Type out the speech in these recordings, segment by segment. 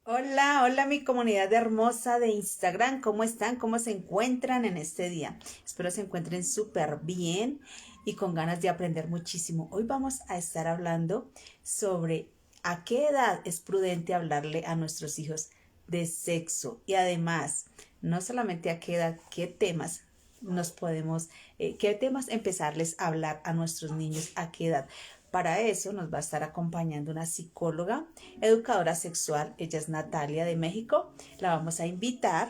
Hola, hola mi comunidad hermosa de Instagram, ¿cómo están? ¿Cómo se encuentran en este día? Espero se encuentren súper bien y con ganas de aprender muchísimo. Hoy vamos a estar hablando sobre a qué edad es prudente hablarle a nuestros hijos de sexo y además, no solamente a qué edad, qué temas nos podemos, qué temas empezarles a hablar a nuestros niños, a qué edad. Para eso nos va a estar acompañando una psicóloga, educadora sexual. Ella es Natalia de México. La vamos a invitar.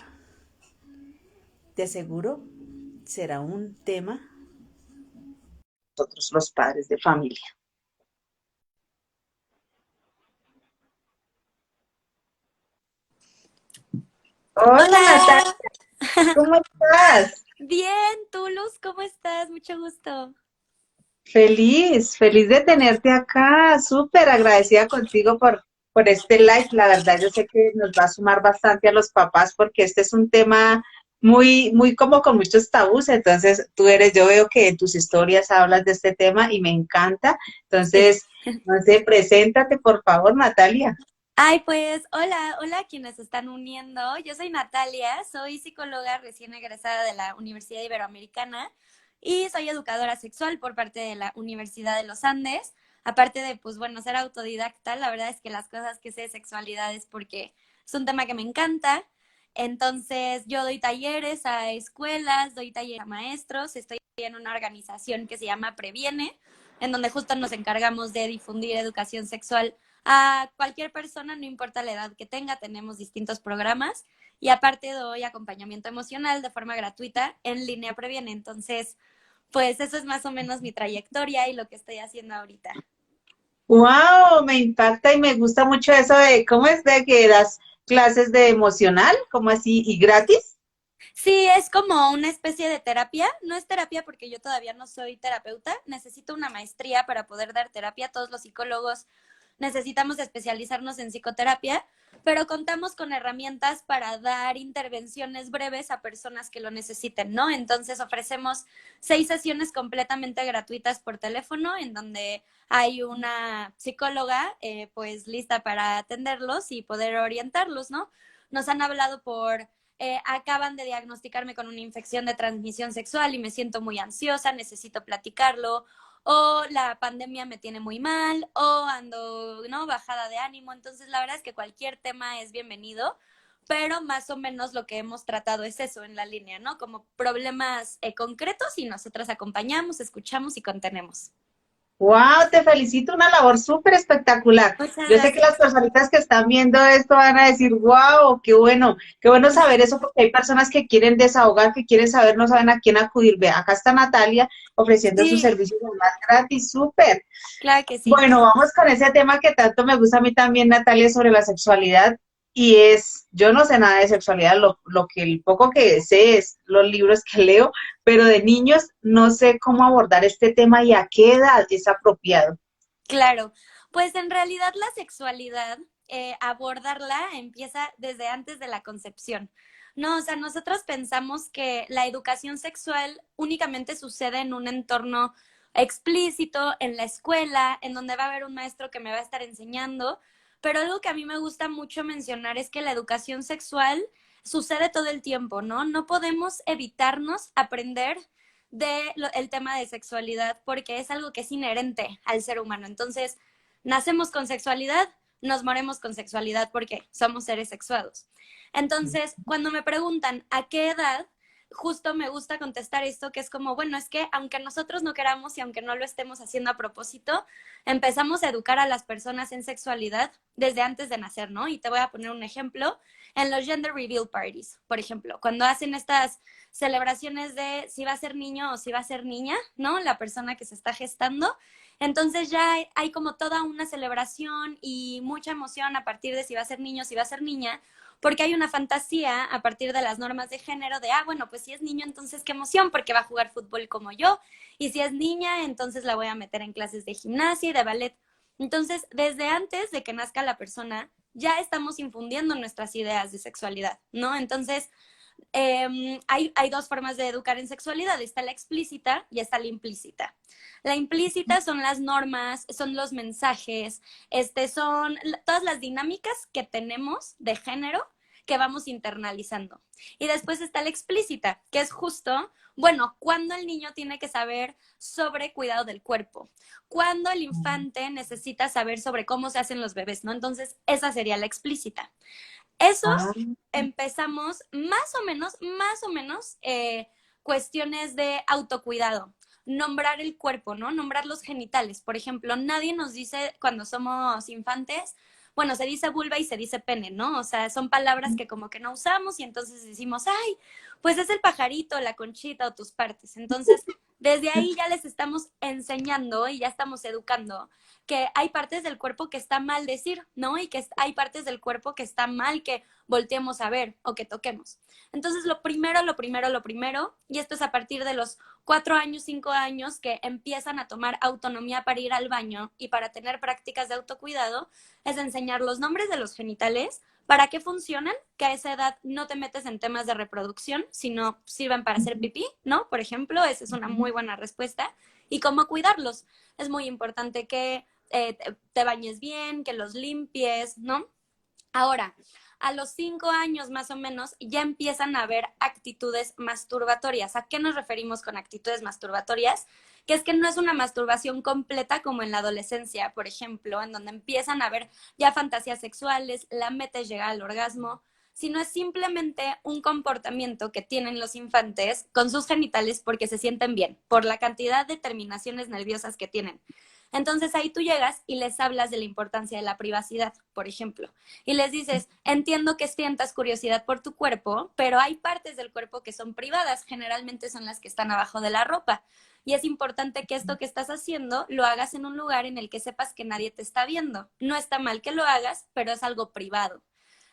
De seguro será un tema. Nosotros los padres de familia. Hola Natalia, Hola, ¿cómo estás? bien, tú Luz, ¿cómo estás? Mucho gusto. Feliz, feliz de tenerte acá. Súper agradecida contigo por este live. La verdad, yo sé que nos va a sumar bastante a los papás porque este es un tema muy como con muchos tabús. Entonces, yo veo que en tus historias hablas de este tema y me encanta. Sí. Entonces, no sé, preséntate, por favor, Natalia. Ay, pues, hola a quienes se están uniendo. Yo soy Natalia, soy psicóloga recién egresada de la Universidad Iberoamericana y soy educadora sexual por parte de la Universidad de los Andes. Aparte de, pues bueno, ser autodidacta, la verdad es que las cosas que sé de sexualidad es porque es un tema que me encanta. Entonces, yo doy talleres a escuelas, doy talleres a maestros, estoy en una organización que se llama Previene, en donde justo nos encargamos de difundir educación sexual a cualquier persona, no importa la edad que tenga, tenemos distintos programas y aparte doy acompañamiento emocional de forma gratuita en línea Previene. Entonces, pues eso es más o menos mi trayectoria y lo que estoy haciendo ahorita. Wow, me impacta y me gusta mucho eso de cómo es de que das clases de emocional, como así, y gratis. Sí, es como una especie de terapia. No es terapia porque yo todavía no soy terapeuta. Necesito una maestría para poder dar terapia. Todos los psicólogos necesitamos especializarnos en psicoterapia, pero contamos con herramientas para dar intervenciones breves a personas que lo necesiten, ¿no? Entonces ofrecemos 6 sesiones completamente gratuitas por teléfono en donde hay una psicóloga pues lista para atenderlos y poder orientarlos, ¿no? Nos han hablado por acaban de diagnosticarme con una infección de transmisión sexual y me siento muy ansiosa, necesito platicarlo, o la pandemia me tiene muy mal, o ando, ¿no? Bajada de ánimo. Entonces, la verdad es que cualquier tema es bienvenido, pero más o menos lo que hemos tratado es eso en la línea, ¿no? Como problemas concretos y nosotras acompañamos, escuchamos y contenemos. Wow, te felicito, una labor súper espectacular. Muchas Yo sé que gracias. las personitas que están viendo esto van a decir, wow, qué bueno saber eso, porque hay personas que quieren desahogar, que quieren saber, no saben a quién acudir. Ve, acá está Natalia ofreciendo sus Sí, servicios más gratis, súper. claro que sí. Bueno, vamos con ese tema que tanto me gusta a mí también, Natalia, sobre la sexualidad. Yo no sé nada de sexualidad, el poco que sé es los libros que leo, pero de niños no sé cómo abordar este tema y a qué edad es apropiado. Claro, pues en realidad la sexualidad, abordarla empieza desde antes de la concepción. No, o sea, nosotros pensamos que la educación sexual únicamente sucede en un entorno explícito, en la escuela, en donde va a haber un maestro que me va a estar enseñando, pero algo que a mí me gusta mucho mencionar es que la educación sexual sucede todo el tiempo, ¿no? No podemos evitarnos aprender el tema de sexualidad porque es algo que es inherente al ser humano. Entonces, nacemos con sexualidad, nos moremos con sexualidad porque somos seres sexuados. Entonces, cuando me preguntan a qué edad, justo me gusta contestar esto, que es como, bueno, es que aunque nosotros no queramos y aunque no lo estemos haciendo a propósito, empezamos a educar a las personas en sexualidad desde antes de nacer, ¿no? Y te voy a poner un ejemplo. En los gender reveal parties, por ejemplo, cuando hacen estas celebraciones de si va a ser niño o si va a ser niña, ¿no? La persona que se está gestando. Entonces ya hay como toda una celebración y mucha emoción a partir de si va a ser niño o si va a ser niña, porque hay una fantasía a partir de las normas de género de, bueno, pues si es niño, entonces qué emoción, porque va a jugar fútbol como yo, y si es niña, entonces la voy a meter en clases de gimnasia y de ballet. Entonces, desde antes de que nazca la persona, ya estamos infundiendo nuestras ideas de sexualidad, ¿no? Entonces, Hay dos formas de educar en sexualidad, está la explícita y está la implícita. La implícita son las normas, son los mensajes, son todas las dinámicas que tenemos de género que vamos internalizando. Y después está la explícita, que es justo, bueno, cuando el niño tiene que saber sobre cuidado del cuerpo, cuando el infante necesita saber sobre cómo se hacen los bebés, ¿no? Entonces, esa sería la explícita. Ah, Esos empezamos más o menos, cuestiones de autocuidado. Nombrar el cuerpo, ¿no? Nombrar los genitales. Por ejemplo, nadie nos dice cuando somos infantes, bueno, se dice vulva y se dice pene, ¿no? O sea, son palabras que como que no usamos y entonces decimos, ay, pues es el pajarito, la conchita o tus partes. Entonces, desde ahí ya les estamos enseñando y ya estamos educando que hay partes del cuerpo que está mal decir, ¿no? Y que hay partes del cuerpo que está mal que volteemos a ver o que toquemos. Entonces, lo primero, y esto es a partir de los 4 años, 5 años, que empiezan a tomar autonomía para ir al baño y para tener prácticas de autocuidado, es enseñar los nombres de los genitales, para qué funcionan, que a esa edad no te metes en temas de reproducción, sino sirven para hacer pipí, ¿no? Por ejemplo, esa es una muy buena respuesta. Y cómo cuidarlos. Es muy importante que te bañes bien, que los limpies, ¿no? Ahora, a los 5 años más o menos ya empiezan a haber actitudes masturbatorias. ¿A qué nos referimos con actitudes masturbatorias? Que es que no es una masturbación completa como en la adolescencia, por ejemplo, en donde empiezan a haber ya fantasías sexuales, la meta es llegar al orgasmo, sino es simplemente un comportamiento que tienen los infantes con sus genitales porque se sienten bien, por la cantidad de terminaciones nerviosas que tienen. Entonces ahí tú llegas y les hablas de la importancia de la privacidad, por ejemplo, y les dices, entiendo que sientas curiosidad por tu cuerpo, pero hay partes del cuerpo que son privadas, generalmente son las que están abajo de la ropa. Y es importante que esto que estás haciendo lo hagas en un lugar en el que sepas que nadie te está viendo. No está mal que lo hagas, pero es algo privado.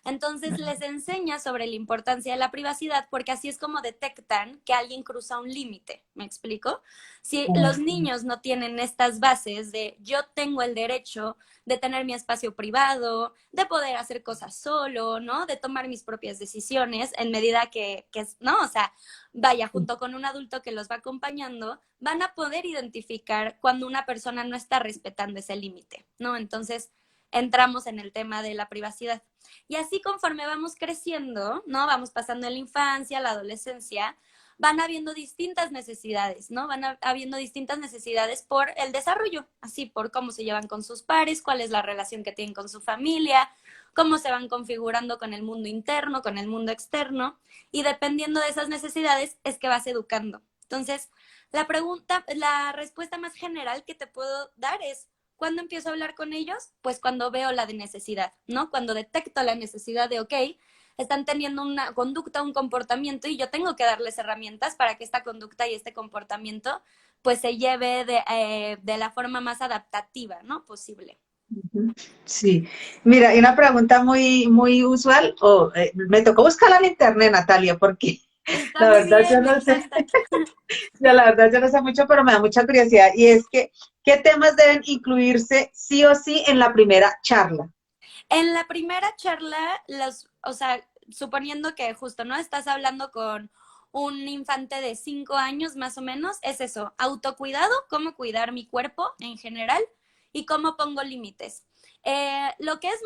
Entonces les enseña sobre la importancia de la privacidad porque así es como detectan que alguien cruza un límite. ¿Me explico? Si los niños no tienen estas bases de yo tengo el derecho de tener mi espacio privado, de poder hacer cosas solo, ¿no? De tomar mis propias decisiones en medida que ¿no? O sea, vaya, junto con un adulto que los va acompañando, van a poder identificar cuando una persona no está respetando ese límite, ¿no? Entonces, entramos en el tema de la privacidad. Y así conforme vamos creciendo, ¿no? Vamos pasando en la infancia, la adolescencia, van habiendo distintas necesidades, ¿no? Habiendo distintas necesidades por el desarrollo, así por cómo se llevan con sus pares, cuál es la relación que tienen con su familia, cómo se van configurando con el mundo interno, con el mundo externo, y dependiendo de esas necesidades es que vas educando. Entonces, la respuesta más general que te puedo dar es, ¿cuándo empiezo a hablar con ellos? Pues cuando veo la de necesidad, ¿no? Cuando detecto la necesidad de, ok, están teniendo una conducta, un comportamiento y yo tengo que darles herramientas para que esta conducta y este comportamiento pues se lleve de la forma más adaptativa, ¿no? Posible. sí. Mira, y una pregunta muy, muy usual, me tocó buscarla en internet, Natalia, porque Está la muy verdad yo bien, me no sé, encanta. la verdad yo no sé mucho, pero me da mucha curiosidad. Y es que, ¿qué temas deben incluirse sí o sí en la primera charla? En la primera charla, o sea, suponiendo que justo, ¿no? Estás hablando con un infante de 5 años más o menos, es eso, autocuidado, cómo cuidar mi cuerpo en general y cómo pongo límites. Lo que es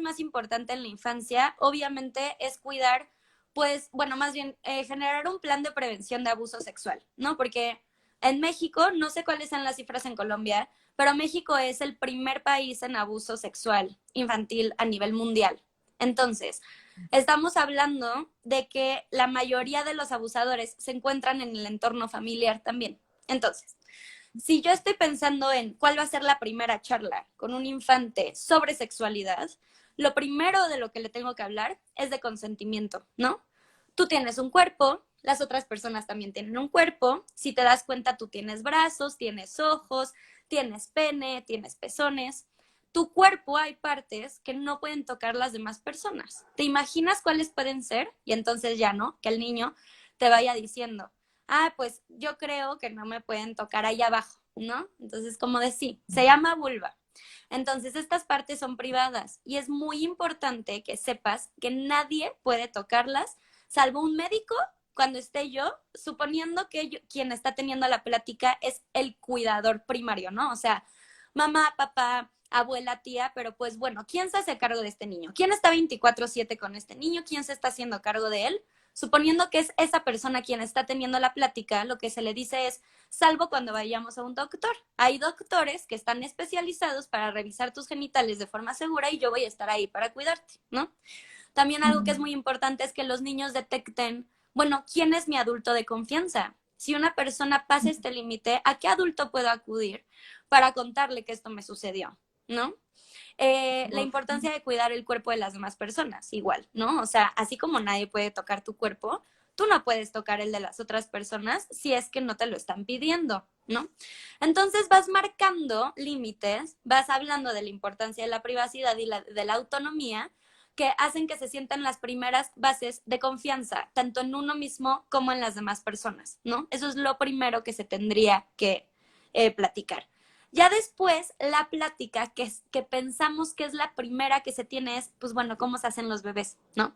más importante en la infancia, obviamente, es cuidar, pues, bueno, más bien, generar un plan de prevención de abuso sexual, ¿no? Porque en México, no sé cuáles son las cifras en Colombia, pero México es el primer país en abuso sexual infantil a nivel mundial. Entonces, estamos hablando de que la mayoría de los abusadores se encuentran en el entorno familiar también. Entonces, si yo estoy pensando en cuál va a ser la primera charla con un infante sobre sexualidad, lo primero de lo que le tengo que hablar es de consentimiento, ¿no? Tú tienes un cuerpo, las otras personas también tienen un cuerpo, si te das cuenta tú tienes brazos, tienes ojos, tienes pene, tienes pezones. Tu cuerpo hay partes que no pueden tocar las demás personas. ¿Te imaginas cuáles pueden ser? Y entonces ya no, que el niño te vaya diciendo, ah, pues yo creo que no me pueden tocar ahí abajo, ¿no? Entonces, como decía, se llama vulva. Entonces, estas partes son privadas y es muy importante que sepas que nadie puede tocarlas salvo un médico, cuando esté yo, suponiendo que quien está teniendo la plática es el cuidador primario, ¿no? O sea, mamá, papá, abuela, tía, pero pues bueno, ¿quién se hace cargo de este niño? ¿Quién está 24/7 con este niño? ¿Quién se está haciendo cargo de él? Suponiendo que es esa persona quien está teniendo la plática, lo que se le dice es, salvo cuando vayamos a un doctor. Hay doctores que están especializados para revisar tus genitales de forma segura y yo voy a estar ahí para cuidarte, ¿no? También algo que es muy importante es que los niños detecten, bueno, ¿quién es mi adulto de confianza? Si una persona pasa este límite, ¿a qué adulto puedo acudir para contarle que esto me sucedió? ¿No? La importancia de cuidar el cuerpo de las demás personas, igual, ¿no? O sea, así como nadie puede tocar tu cuerpo, tú no puedes tocar el de las otras personas si es que no te lo están pidiendo, ¿no? Entonces vas marcando límites, vas hablando de la importancia de la privacidad y de la autonomía que hacen que se sientan las primeras bases de confianza, tanto en uno mismo como en las demás personas, ¿no? Eso es lo primero que se tendría que platicar. Ya después, la plática que pensamos que es la primera que se tiene es, pues bueno, cómo se hacen los bebés, ¿no?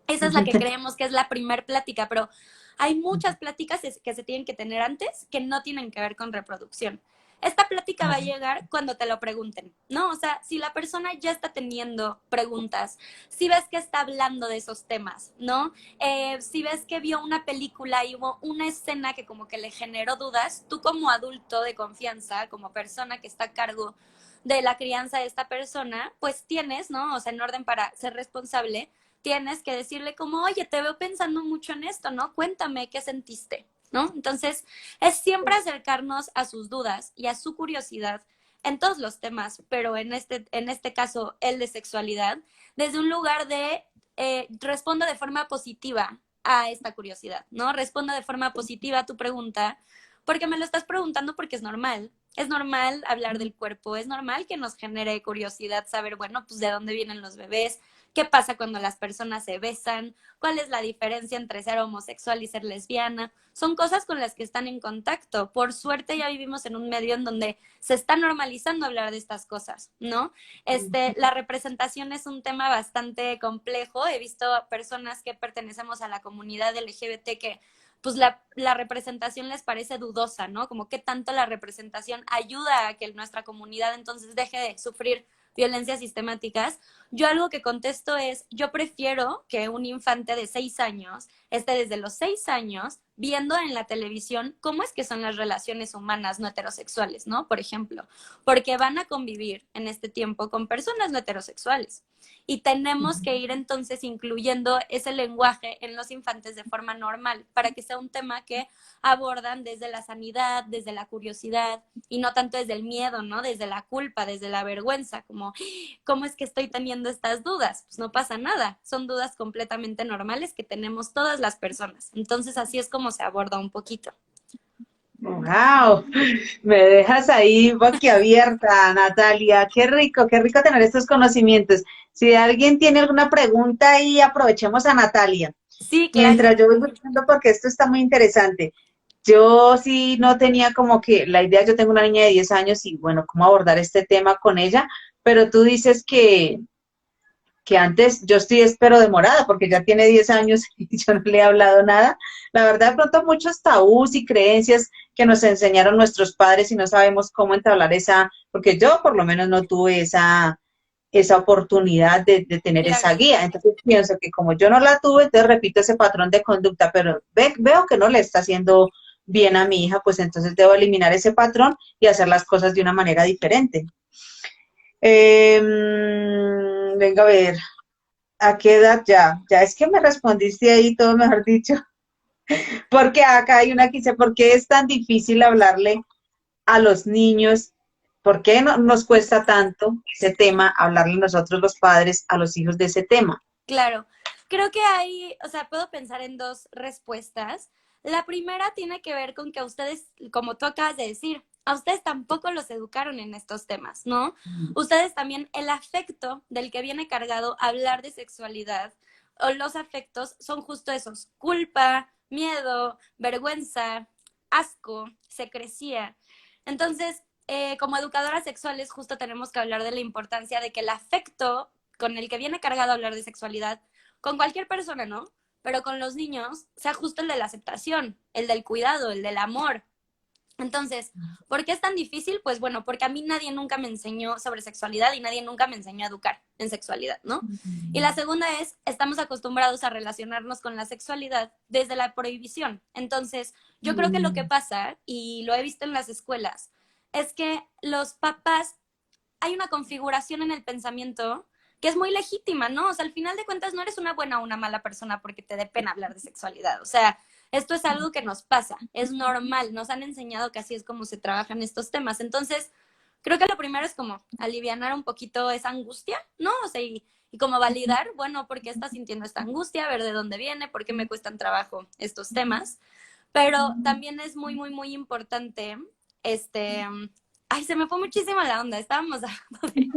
Esa es la que creemos que es la primer plática, pero hay muchas pláticas que se tienen que tener antes que no tienen que ver con reproducción. Esta plática va a llegar cuando te lo pregunten, ¿no? O sea, si la persona ya está teniendo preguntas, si ves que está hablando de esos temas, ¿no? Si ves que vio una película y hubo una escena que como que le generó dudas, tú como adulto de confianza, como persona que está a cargo de la crianza de esta persona, pues tienes, ¿no? O sea, en orden para ser responsable, tienes que decirle como, oye, te veo pensando mucho en esto, ¿no? Cuéntame qué sentiste, ¿no? Entonces, es siempre acercarnos a sus dudas y a su curiosidad en todos los temas, pero en este caso, el de sexualidad, desde un lugar de respondo de forma positiva a esta curiosidad, ¿no? Respondo de forma positiva a tu pregunta, porque me lo estás preguntando porque es normal. Es normal hablar del cuerpo, es normal que nos genere curiosidad saber, bueno, pues de dónde vienen los bebés, qué pasa cuando las personas se besan, cuál es la diferencia entre ser homosexual y ser lesbiana. Son cosas con las que están en contacto. Por suerte ya vivimos en un medio en donde se está normalizando hablar de estas cosas, ¿no? La representación es un tema bastante complejo. He visto personas que pertenecemos a la comunidad LGBT que pues la representación les parece dudosa, ¿no? Como que tanto la representación ayuda a que nuestra comunidad entonces deje de sufrir violencias sistemáticas. Yo algo que contesto es, yo prefiero que un infante de 6 años esté desde los 6 años viendo en la televisión cómo es que son las relaciones humanas no heterosexuales, ¿no? Por ejemplo, porque van a convivir en este tiempo con personas no heterosexuales. Y tenemos que ir entonces incluyendo ese lenguaje en los infantes de forma normal para que sea un tema que abordan desde la sanidad, desde la curiosidad y no tanto desde el miedo, ¿no? Desde la culpa, desde la vergüenza, como, ¿cómo es que estoy teniendo estas dudas? Pues no pasa nada, son dudas completamente normales que tenemos todas las personas. Entonces así es como se aborda un poquito. Wow, me dejas ahí boquiabierta, Natalia. Qué rico tener estos conocimientos. Si alguien tiene alguna pregunta ahí, aprovechemos a Natalia. Sí, claro. Mientras yo voy buscando, porque esto está muy interesante. Yo sí no tenía como que la idea, yo tengo una niña de 10 años y bueno, cómo abordar este tema con ella, pero tú dices que antes yo estoy espero demorada porque ya tiene 10 años y yo no le he hablado nada. La verdad, de pronto muchos tabús y creencias que nos enseñaron nuestros padres y no sabemos cómo entablar esa, porque yo por lo menos no tuve esa oportunidad de tener esa Claro. guía. Entonces pienso que como yo no la tuve, entonces repito ese patrón de conducta, pero veo que no le está haciendo bien a mi hija, pues entonces debo eliminar ese patrón y hacer las cosas de una manera diferente. Venga a ver, ¿a qué edad ya? Ya es que me respondiste ahí todo, mejor dicho. Porque acá hay una que dice, ¿por qué es tan difícil hablarle a los niños? ¿Por qué nos cuesta tanto ese tema, hablarle nosotros los padres a los hijos de ese tema? Claro, creo que hay, o sea, puedo pensar en dos respuestas. La primera tiene que ver con que a ustedes, como tú acabas de decir, a ustedes tampoco los educaron en estos temas, ¿no? Ustedes también, el afecto del que viene cargado hablar de sexualidad o los afectos son justo esos, culpa, miedo, vergüenza, asco, secrecía. Entonces, como educadoras sexuales, justo tenemos que hablar de la importancia de que el afecto con el que viene cargado a hablar de sexualidad con cualquier persona, ¿no? pero con los niños sea justo el de la aceptación, el del cuidado, el del amor. Entonces, ¿por qué es tan difícil? Pues bueno, porque a mí nadie nunca me enseñó sobre sexualidad y nadie nunca me enseñó a educar en sexualidad, ¿no? Y la segunda es, estamos acostumbrados a relacionarnos con la sexualidad desde la prohibición. Entonces, yo creo que lo que pasa, y lo he visto en las escuelas, es que los papás, hay una configuración en el pensamiento que es muy legítima, ¿no? O sea, al final de cuentas no eres una buena o una mala persona porque te dé pena hablar de sexualidad. O sea, esto es algo que nos pasa, es normal, nos han enseñado que así es como se trabajan estos temas. Entonces, creo que lo primero es como alivianar un poquito esa angustia, ¿no? O sea, y como validar, bueno, ¿por qué estás sintiendo esta angustia? Ver de dónde viene, por qué me cuestan trabajo estos temas. Pero también es muy, muy, muy importante, este, ay, se me fue muchísimo la onda, estábamos hablando de,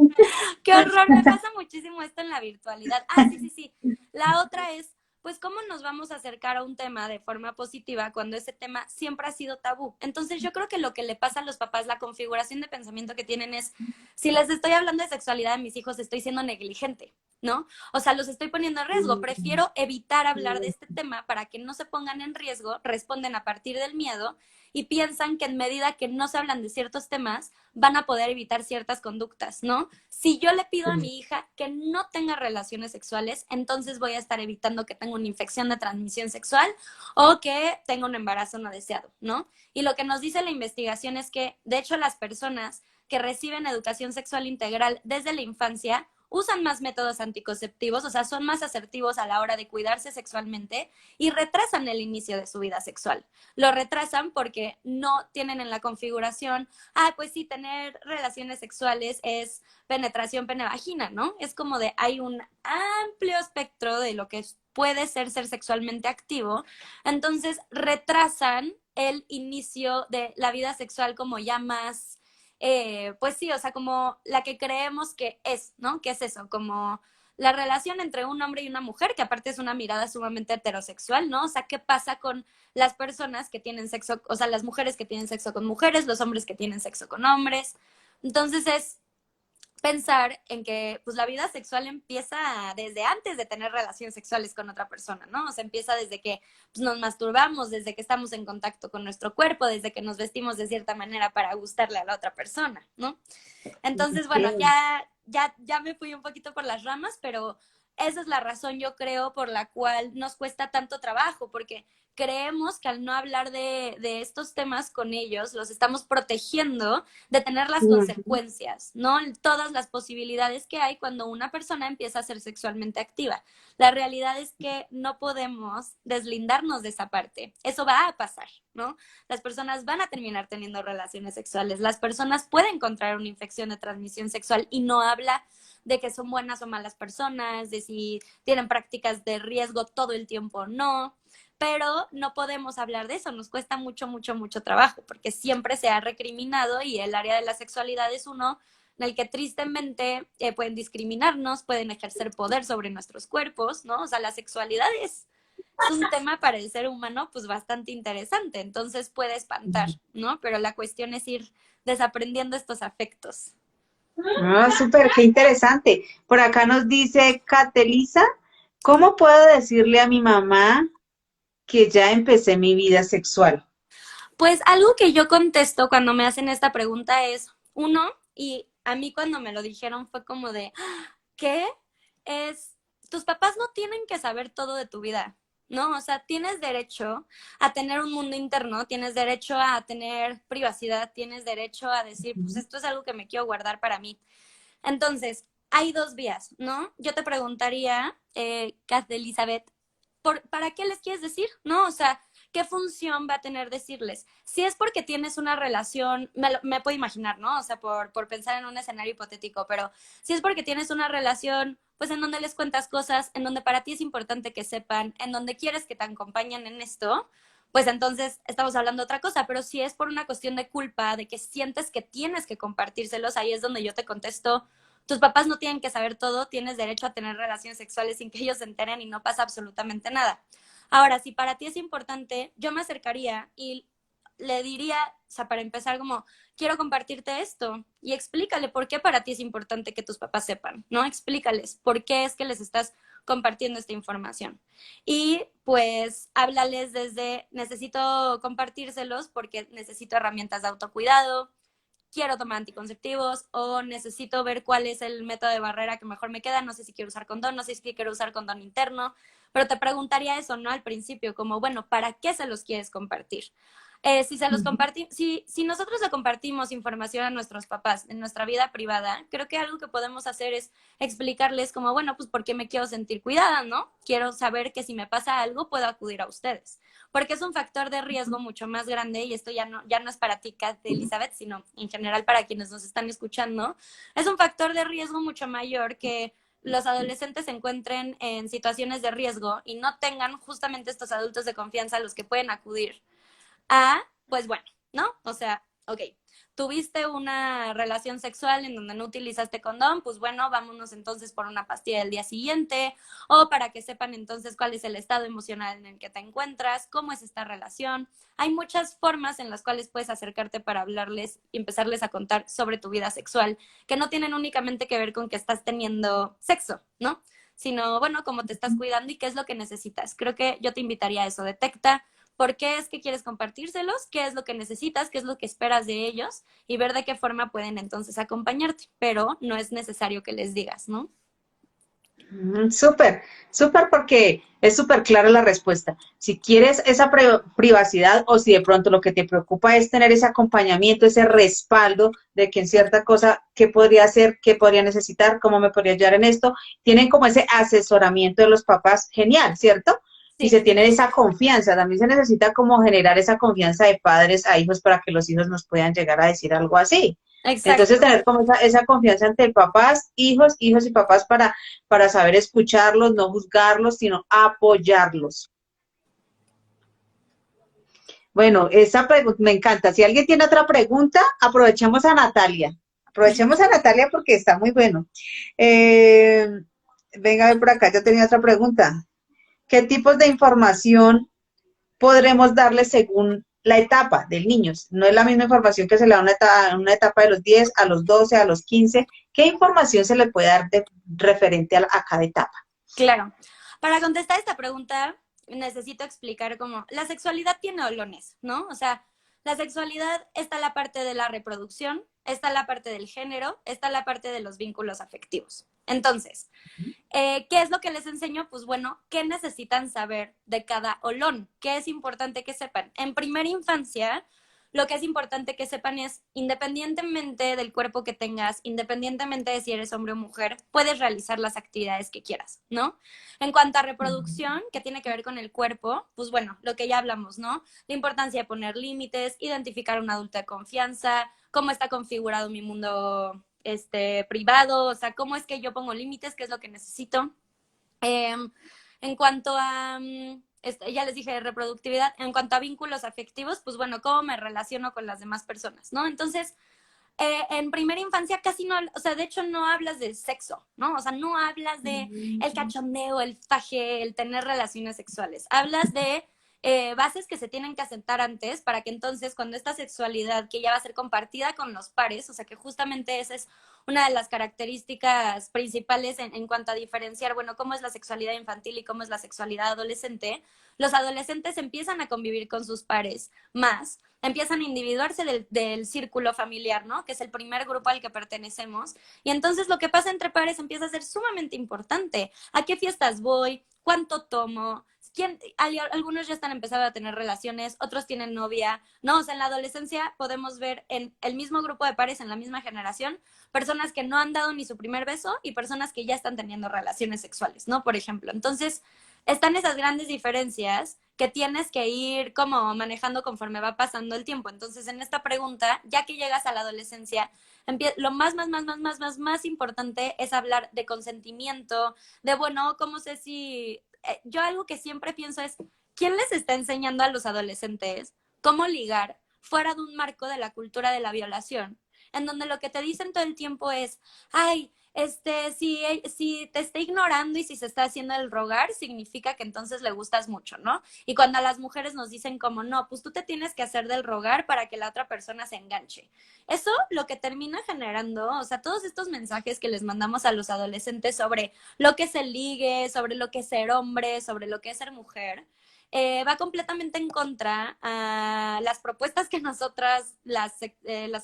qué horror, me pasa muchísimo esto en la virtualidad. Ah, sí, sí, sí. La otra es, pues, ¿cómo nos vamos a acercar a un tema de forma positiva cuando ese tema siempre ha sido tabú? Entonces, yo creo que lo que le pasa a los papás, la configuración de pensamiento que tienen es, si les estoy hablando de sexualidad a mis hijos, estoy siendo negligente, ¿no? O sea, los estoy poniendo en riesgo. Prefiero evitar hablar de este tema para que no se pongan en riesgo, responden a partir del miedo y piensan que en medida que no se hablan de ciertos temas, van a poder evitar ciertas conductas, ¿no? Si yo le pido a mi hija que no tenga relaciones sexuales, entonces voy a estar evitando que tenga una infección de transmisión sexual o que tenga un embarazo no deseado, ¿no? Y lo que nos dice la investigación es que, de hecho, las personas que reciben educación sexual integral desde la infancia usan más métodos anticonceptivos, o sea, son más asertivos a la hora de cuidarse sexualmente y retrasan el inicio de su vida sexual. Lo retrasan porque no tienen en la configuración, pues sí, tener relaciones sexuales es penetración pene-vagina, ¿no? Es como de, hay un amplio espectro de lo que puede ser sexualmente activo, entonces retrasan el inicio de la vida sexual como ya más pues sí, o sea, como la que creemos que es, ¿no? Que es eso, como la relación entre un hombre y una mujer, que aparte es una mirada sumamente heterosexual, ¿no? O sea, ¿qué pasa con las personas que tienen sexo, o sea, las mujeres que tienen sexo con mujeres, los hombres que tienen sexo con hombres? Entonces es pensar en que pues la vida sexual empieza desde antes de tener relaciones sexuales con otra persona, ¿no? O sea, empieza desde que pues, nos masturbamos, desde que estamos en contacto con nuestro cuerpo, desde que nos vestimos de cierta manera para gustarle a la otra persona, ¿no? Entonces, bueno, Ok. ya me fui un poquito por las ramas, pero esa es la razón, yo creo, por la cual nos cuesta tanto trabajo, porque creemos que al no hablar de estos temas con ellos, los estamos protegiendo de tener las consecuencias, ¿no? Todas las posibilidades que hay cuando una persona empieza a ser sexualmente activa. La realidad es que no podemos deslindarnos de esa parte. Eso va a pasar, ¿no? Las personas van a terminar teniendo relaciones sexuales, las personas pueden contraer una infección de transmisión sexual y no habla de que son buenas o malas personas, de si tienen prácticas de riesgo todo el tiempo o no, pero no podemos hablar de eso, nos cuesta mucho, mucho, mucho trabajo, porque siempre se ha recriminado y el área de la sexualidad es uno en el que tristemente pueden discriminarnos, pueden ejercer poder sobre nuestros cuerpos, ¿no? O sea, la sexualidad es un tema para el ser humano pues bastante interesante, entonces puede espantar, ¿no? Pero la cuestión es ir desaprendiendo estos afectos. Ah, súper, qué interesante. Por acá nos dice Catelisa, ¿cómo puedo decirle a mi mamá que ya empecé mi vida sexual? Pues algo que yo contesto cuando me hacen esta pregunta es, uno, y a mí cuando me lo dijeron fue como de, ¿qué? Es, tus papás no tienen que saber todo de tu vida, ¿no? O sea, tienes derecho a tener un mundo interno, tienes derecho a tener privacidad, tienes derecho a decir, pues esto es algo que me quiero guardar para mí. Entonces, hay dos vías, ¿no? Yo te preguntaría, Kath de Elizabeth, ¿para qué les quieres decir? ¿No? O sea, ¿qué función va a tener decirles? Si es porque tienes una relación, me puedo imaginar, ¿no? O sea, por pensar en un escenario hipotético, pero si es porque tienes una relación, pues en donde les cuentas cosas, en donde para ti es importante que sepan, en donde quieres que te acompañen en esto, pues entonces estamos hablando de otra cosa, pero si es por una cuestión de culpa, de que sientes que tienes que compartírselos, ahí es donde yo te contesto, tus papás no tienen que saber todo, tienes derecho a tener relaciones sexuales sin que ellos se enteren y no pasa absolutamente nada. Ahora, si para ti es importante, yo me acercaría y le diría, o sea, para empezar como, quiero compartirte esto y explícale por qué para ti es importante que tus papás sepan, ¿no? Explícales por qué es que les estás compartiendo esta información. Y pues háblales desde necesito compartírselos porque necesito herramientas de autocuidado, quiero tomar anticonceptivos o necesito ver cuál es el método de barrera que mejor me queda, no sé si quiero usar condón, no sé si quiero usar condón interno, pero te preguntaría eso, ¿no? Al principio, como, bueno, ¿para qué se los quieres compartir? Si se los compartimos, si nosotros le compartimos información a nuestros papás en nuestra vida privada, creo que algo que podemos hacer es explicarles como, bueno, pues porque me quiero sentir cuidada, ¿no? Quiero saber que si me pasa algo puedo acudir a ustedes, porque es un factor de riesgo mucho más grande y esto ya no es para ti, Kat, Elizabeth, sino en general para quienes nos están escuchando. Es un factor de riesgo mucho mayor que los adolescentes se encuentren en situaciones de riesgo y no tengan justamente estos adultos de confianza a los que pueden acudir pues bueno, ¿no? O sea, ok, tuviste una relación sexual en donde no utilizaste condón, pues bueno, vámonos entonces por una pastilla del día siguiente, o para que sepan entonces cuál es el estado emocional en el que te encuentras, cómo es esta relación. Hay muchas formas en las cuales puedes acercarte para hablarles y empezarles a contar sobre tu vida sexual, que no tienen únicamente que ver con que estás teniendo sexo, ¿no? Sino, bueno, cómo te estás cuidando y qué es lo que necesitas. Creo que yo te invitaría a eso. Detecta por qué es que quieres compartírselos, qué es lo que necesitas, qué es lo que esperas de ellos y ver de qué forma pueden entonces acompañarte, pero no es necesario que les digas, ¿no? Súper, súper porque es súper clara la respuesta. Si quieres esa privacidad o si de pronto lo que te preocupa es tener ese acompañamiento, ese respaldo de que en cierta cosa, qué podría hacer, qué podría necesitar, cómo me podría ayudar en esto, tienen como ese asesoramiento de los papás, genial, ¿cierto? Y Sí, se tiene esa confianza, también se necesita como generar esa confianza de padres a hijos para que los hijos nos puedan llegar a decir algo así. Entonces, exacto. tener como esa confianza entre papás, hijos y papás para saber escucharlos, no juzgarlos, sino apoyarlos. Bueno, esa pregunta me encanta. Si alguien tiene otra pregunta, aprovechemos a Natalia. Aprovechemos a Natalia porque está muy bueno. Eh, venga a ver por acá, yo tenía otra pregunta. ¿Qué tipos de información podremos darle según la etapa del niño? No es la misma información que se le da a una etapa de los 10, a los 12, a los 15. ¿Qué información se le puede dar referente a cada etapa? Claro. Para contestar esta pregunta, necesito explicar cómo la sexualidad tiene olones, ¿no? O sea, la sexualidad está la parte de la reproducción, está la parte del género, está la parte de los vínculos afectivos. Entonces, ¿qué es lo que les enseño? Pues bueno, ¿qué necesitan saber de cada olón? ¿Qué es importante que sepan? En primera infancia, lo que es importante que sepan es, independientemente del cuerpo que tengas, independientemente de si eres hombre o mujer, puedes realizar las actividades que quieras, ¿no? En cuanto a reproducción, que tiene que ver con el cuerpo, pues bueno, lo que ya hablamos, ¿no? La importancia de poner límites, identificar a un adulto de confianza, cómo está configurado mi mundo privado, o sea, cómo es que yo pongo límites, qué es lo que necesito. Eh, en cuanto a, ya les dije, reproductividad, en cuanto a vínculos afectivos, pues bueno, cómo me relaciono con las demás personas, ¿no? Entonces, en primera infancia casi no, o sea, de hecho no hablas de sexo, ¿no? O sea, no hablas de el cachondeo, el faje, el tener relaciones sexuales. Hablas de bases que se tienen que asentar antes para que entonces cuando esta sexualidad que ya va a ser compartida con los pares, o sea, que justamente esa es una de las características principales en cuanto a diferenciar, bueno, cómo es la sexualidad infantil y cómo es la sexualidad adolescente, los adolescentes empiezan a convivir con sus pares más, empiezan a individuarse del círculo familiar, ¿no? Que es el primer grupo al que pertenecemos. Y entonces lo que pasa entre pares empieza a ser sumamente importante. ¿A qué fiestas voy? ¿Cuánto tomo? Algunos ya están empezando a tener relaciones, otros tienen novia, ¿no? O sea, en la adolescencia podemos ver en el mismo grupo de pares, en la misma generación, personas que no han dado ni su primer beso y personas que ya están teniendo relaciones sexuales, ¿no? Por ejemplo. Entonces, están esas grandes diferencias que tienes que ir como manejando conforme va pasando el tiempo. Entonces, en esta pregunta, ya que llegas a la adolescencia, lo más importante es hablar de consentimiento, de, bueno, ¿cómo sé si yo algo que siempre pienso es, ¿quién les está enseñando a los adolescentes cómo ligar fuera de un marco de la cultura de la violación? En donde lo que te dicen todo el tiempo es, ay, si te está ignorando y si se está haciendo el rogar, significa que entonces le gustas mucho, ¿no? Y cuando a las mujeres nos dicen como, no, pues tú te tienes que hacer del rogar para que la otra persona se enganche. Eso lo que termina generando, o sea, todos estos mensajes que les mandamos a los adolescentes sobre lo que es el ligue, sobre lo que es ser hombre, sobre lo que es ser mujer, va completamente en contra a las propuestas que nosotras, las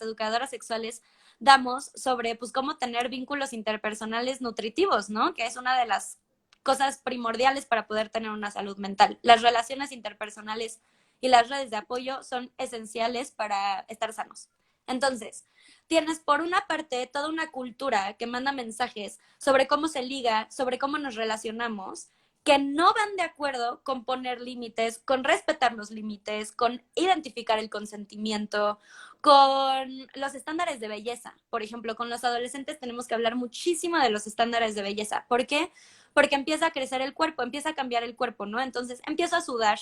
educadoras sexuales, damos sobre pues cómo tener vínculos interpersonales nutritivos, ¿no? Que es una de las cosas primordiales para poder tener una salud mental. Las relaciones interpersonales y las redes de apoyo son esenciales para estar sanos. Entonces, tienes por una parte toda una cultura que manda mensajes sobre cómo se liga, sobre cómo nos relacionamos, que no van de acuerdo con poner límites, con respetar los límites, con identificar el consentimiento, con los estándares de belleza. Por ejemplo, con los adolescentes tenemos que hablar muchísimo de los estándares de belleza. ¿Por qué? Porque empieza a crecer el cuerpo, empieza a cambiar el cuerpo, ¿no? Entonces empiezo a sudar,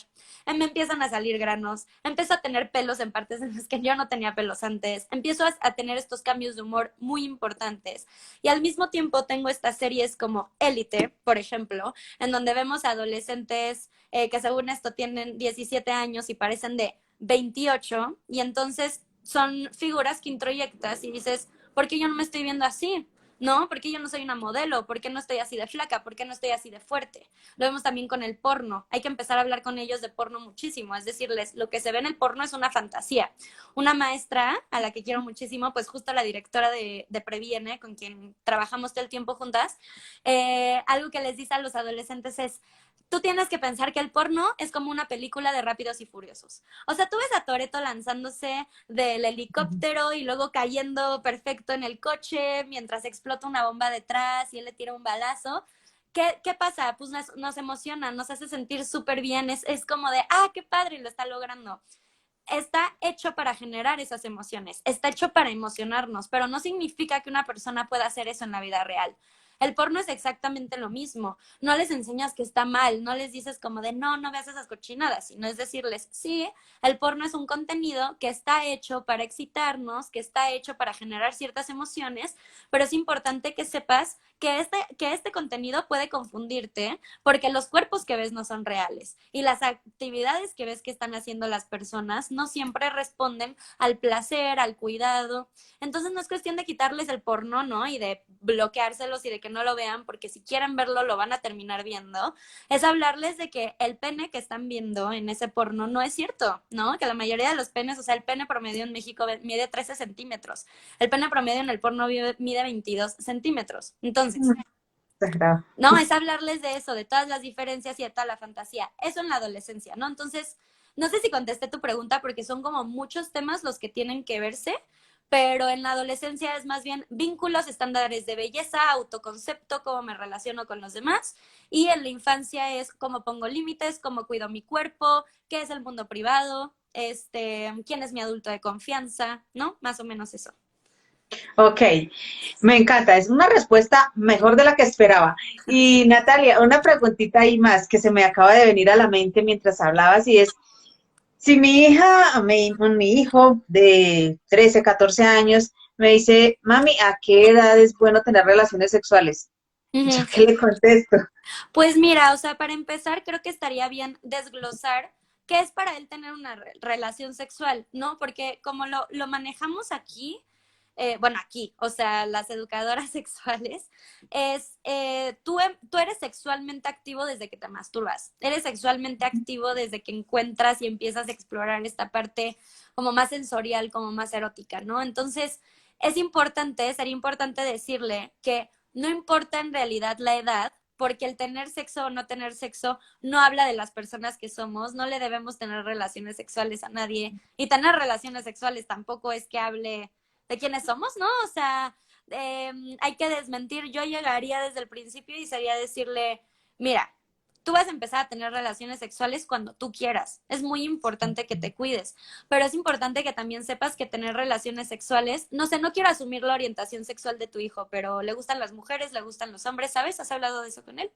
me empiezan a salir granos, empiezo a tener pelos en partes en las que yo no tenía pelos antes, empiezo a tener estos cambios de humor muy importantes. Y al mismo tiempo tengo estas series como Élite, por ejemplo, en donde vemos adolescentes que según esto tienen 17 años y parecen de 28, y entonces son figuras que introyectas y dices, ¿por qué yo no me estoy viendo así? ¿No? ¿Por qué yo no soy una modelo? ¿Por qué no estoy así de flaca? ¿Por qué no estoy así de fuerte? Lo vemos también con el porno. Hay que empezar a hablar con ellos de porno muchísimo. Es decirles, lo que se ve en el porno es una fantasía. Una maestra a la que quiero muchísimo, pues justo la directora de Previene, con quien trabajamos todo el tiempo juntas, algo que les dice a los adolescentes es, tú tienes que pensar que el porno es como una película de Rápidos y Furiosos. O sea, tú ves a Toretto lanzándose del helicóptero y luego cayendo perfecto en el coche mientras explota una bomba detrás y él le tira un balazo. ¿Qué pasa? Pues nos emociona, nos hace sentir súper bien. Es como de, ah, qué padre, lo está logrando. Está hecho para generar esas emociones, está hecho para emocionarnos, pero no significa que una persona pueda hacer eso en la vida real. El porno es exactamente lo mismo. No les enseñas que está mal, no les dices como de no, no veas esas cochinadas, sino es decirles, sí, el porno es un contenido que está hecho para excitarnos, que está hecho para generar ciertas emociones, pero es importante que sepas que este contenido puede confundirte porque los cuerpos que ves no son reales y las actividades que ves que están haciendo las personas no siempre responden al placer, al cuidado. Entonces no es cuestión de quitarles el porno, ¿no? Y de bloqueárselos y de que no lo vean, porque si quieren verlo lo van a terminar viendo. Es hablarles de que el pene que están viendo en ese porno no es cierto, ¿no? Que la mayoría de los penes, o sea, el pene promedio en México mide 13 centímetros. El pene promedio en el porno mide 22 centímetros. Entonces, Exagerado. no, es hablarles de eso, de todas las diferencias y de toda la fantasía. Eso en la adolescencia, ¿no? Entonces, no sé si contesté tu pregunta porque son como muchos temas los que tienen que verse, pero en la adolescencia es más bien vínculos, estándares de belleza, autoconcepto, cómo me relaciono con los demás. Y en la infancia es cómo pongo límites, cómo cuido mi cuerpo, qué es el mundo privado, quién es mi adulto de confianza, ¿no? Más o menos eso. Ok, me encanta, es una respuesta mejor de la que esperaba. Y Natalia, una preguntita ahí más que se me acaba de venir a la mente mientras hablabas y es, si mi hija, mi hijo de 13, 14 años me dice, mami, ¿a qué edad es bueno tener relaciones sexuales? Uh ¿Yo -huh. qué le contesto? Pues mira, o sea, para empezar, creo que estaría bien desglosar qué es para él tener una relación sexual, ¿no? Porque como lo manejamos aquí, bueno, aquí, o sea, las educadoras sexuales, es, tú eres sexualmente activo desde que te masturbas, eres sexualmente activo desde que encuentras y empiezas a explorar esta parte como más sensorial, como más erótica, ¿no? Entonces, sería importante decirle que no importa en realidad la edad, porque el tener sexo o no tener sexo no habla de las personas que somos, no le debemos tener relaciones sexuales a nadie, y tener relaciones sexuales tampoco es que hable de quiénes somos, ¿no? O sea, hay que desmentir. Yo llegaría desde el principio y sería decirle, mira, tú vas a empezar a tener relaciones sexuales cuando tú quieras. Es muy importante que te cuides, pero es importante que también sepas que tener relaciones sexuales, no sé, no quiero asumir la orientación sexual de tu hijo, pero le gustan las mujeres, le gustan los hombres, ¿sabes? ¿Has hablado de eso con él?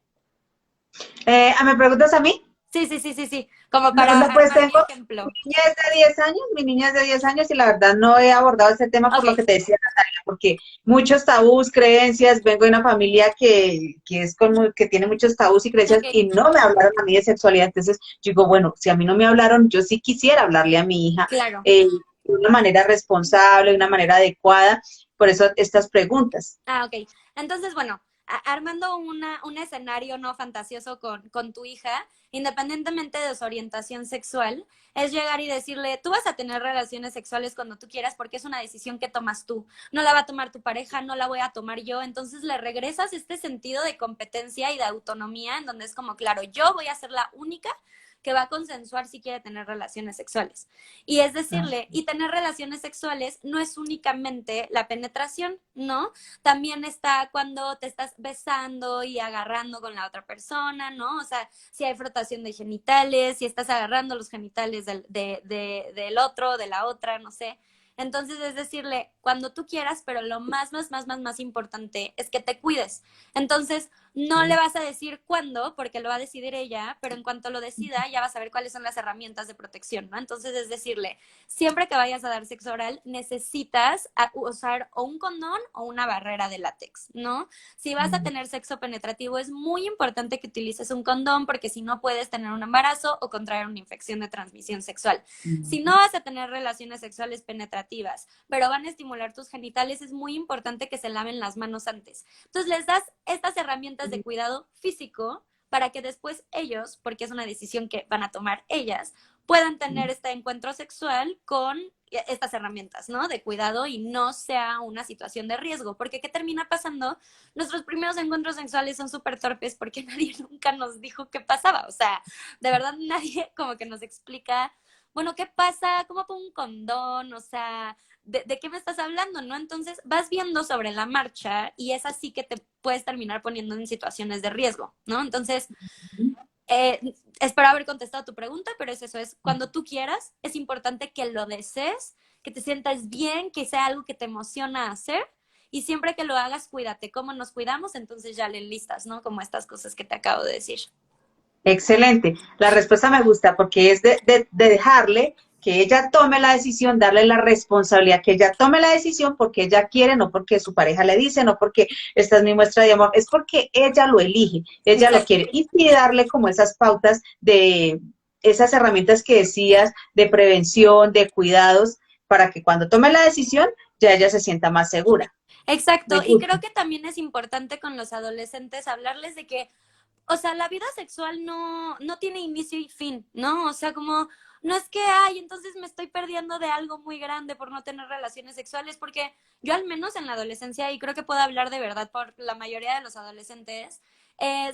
¿Me preguntas a mí? Sí. Como No, para no, pues armar mi tengo, ejemplo. mi niña es de 10 años, mi niña es de 10 años y la verdad no he abordado este tema por lo que Ok, te decía Natalia, porque muchos tabús, creencias, vengo de una familia que es como, que tiene muchos tabús y creencias ok, y no me hablaron a mí de sexualidad, entonces yo digo, bueno, si a mí no me hablaron, yo sí quisiera hablarle a mi hija claro. de una manera responsable, de una manera adecuada, por eso estas preguntas. Ah, ok. Entonces, bueno, armando un escenario no fantasioso con tu hija, independientemente de su orientación sexual, es llegar y decirle, tú vas a tener relaciones sexuales cuando tú quieras porque es una decisión que tomas tú. No la va a tomar tu pareja, no la voy a tomar yo. Entonces le regresas este sentido de competencia y de autonomía en donde es como, claro, yo voy a ser la única que va a consensuar si quiere tener relaciones sexuales. Y es decirle, y tener relaciones sexuales no es únicamente la penetración, ¿no? También está cuando te estás besando y agarrando con la otra persona, ¿no? O sea, si hay frotación de genitales, si estás agarrando los genitales del otro, de la otra, no sé. Entonces es decirle, cuando tú quieras, pero lo más importante es que te cuides. Entonces, no le vas a decir cuándo, porque lo va a decidir ella, pero en cuanto lo decida, ya vas a ver cuáles son las herramientas de protección, ¿no? Entonces es decirle, siempre que vayas a dar sexo oral, necesitas usar o un condón o una barrera de látex, ¿no? Si vas a tener sexo penetrativo, es muy importante que utilices un condón, porque si no puedes tener un embarazo o contraer una infección de transmisión sexual. Si no vas a tener relaciones sexuales penetrativas, pero van a estimular tus genitales, es muy importante que se laven las manos antes. Entonces les das estas herramientas de cuidado físico para que después ellos, porque es una decisión que van a tomar ellas, puedan tener este encuentro sexual con estas herramientas, ¿no? De cuidado y no sea una situación de riesgo. Porque ¿qué termina pasando? Nuestros primeros encuentros sexuales son súper torpes porque nadie nunca nos dijo qué pasaba. O sea, de verdad nadie como que nos explica, bueno, ¿qué pasa? ¿Cómo pongo un condón? O sea, ¿de qué me estás hablando? ¿No? Entonces vas viendo sobre la marcha y es así que te puedes terminar poniendo en situaciones de riesgo, ¿no? Entonces, eh, espero haber contestado tu pregunta, pero es eso, es cuando tú quieras, es importante que lo desees, que te sientas bien, que sea algo que te emociona hacer y siempre que lo hagas, cuídate. ¿Cómo nos cuidamos? Entonces ya le listas, ¿no? Como estas cosas que te acabo de decir. Excelente. La respuesta me gusta porque es de dejarle que ella tome la decisión, darle la responsabilidad, que ella tome la decisión porque ella quiere, no porque su pareja le dice, no porque esta es mi muestra de amor, es porque ella lo elige, ella lo Exacto. quiere. Y sí darle como esas pautas de esas herramientas que decías de prevención, de cuidados, para que cuando tome la decisión ya ella se sienta más segura. Me Exacto. Y gusta. creo que también es importante con los adolescentes hablarles de que o sea, la vida sexual no tiene inicio y fin, ¿no? O sea, como, no es que, ay, entonces me estoy perdiendo de algo muy grande por no tener relaciones sexuales, porque yo al menos en la adolescencia, y creo que puedo hablar de verdad por la mayoría de los adolescentes,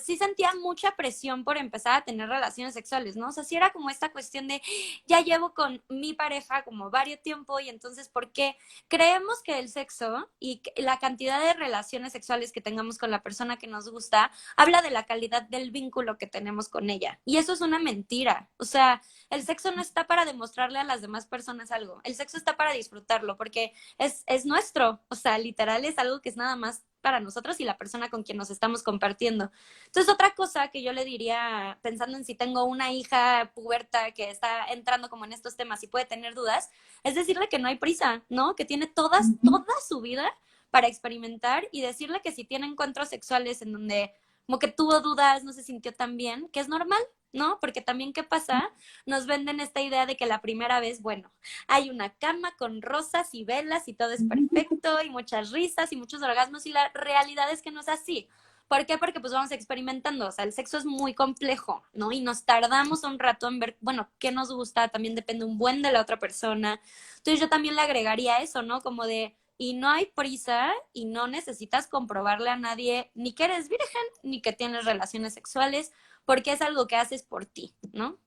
sí sentía mucha presión por empezar a tener relaciones sexuales, ¿no? O sea, sí era como esta cuestión de, ya llevo con mi pareja como varios tiempo y entonces, ¿por qué? Creemos que el sexo y la cantidad de relaciones sexuales que tengamos con la persona que nos gusta habla de la calidad del vínculo que tenemos con ella. Y eso es una mentira. O sea, el sexo no está para demostrarle a las demás personas algo. El sexo está para disfrutarlo porque es nuestro. O sea, literal es algo que es nada más para nosotros y la persona con quien nos estamos compartiendo. Entonces, otra cosa que yo le diría, pensando en si tengo una hija puberta que está entrando como en estos temas y puede tener dudas, es decirle que no hay prisa, ¿no? Que tiene toda su vida para experimentar y decirle que si tiene encuentros sexuales en donde como que tuvo dudas, no se sintió tan bien, que es normal, ¿no? Porque también, ¿qué pasa? Nos venden esta idea de que la primera vez, bueno, hay una cama con rosas y velas y todo es perfecto y muchas risas y muchos orgasmos y la realidad es que no es así. ¿Por qué? Porque pues vamos experimentando, o sea, el sexo es muy complejo, ¿no? Y nos tardamos un rato en ver, bueno, qué nos gusta, también depende un buen de la otra persona. Entonces yo también le agregaría eso, ¿no? Como de, y no hay prisa y no necesitas comprobarle a nadie ni que eres virgen ni que tienes relaciones sexuales, porque es algo que haces por ti, ¿no?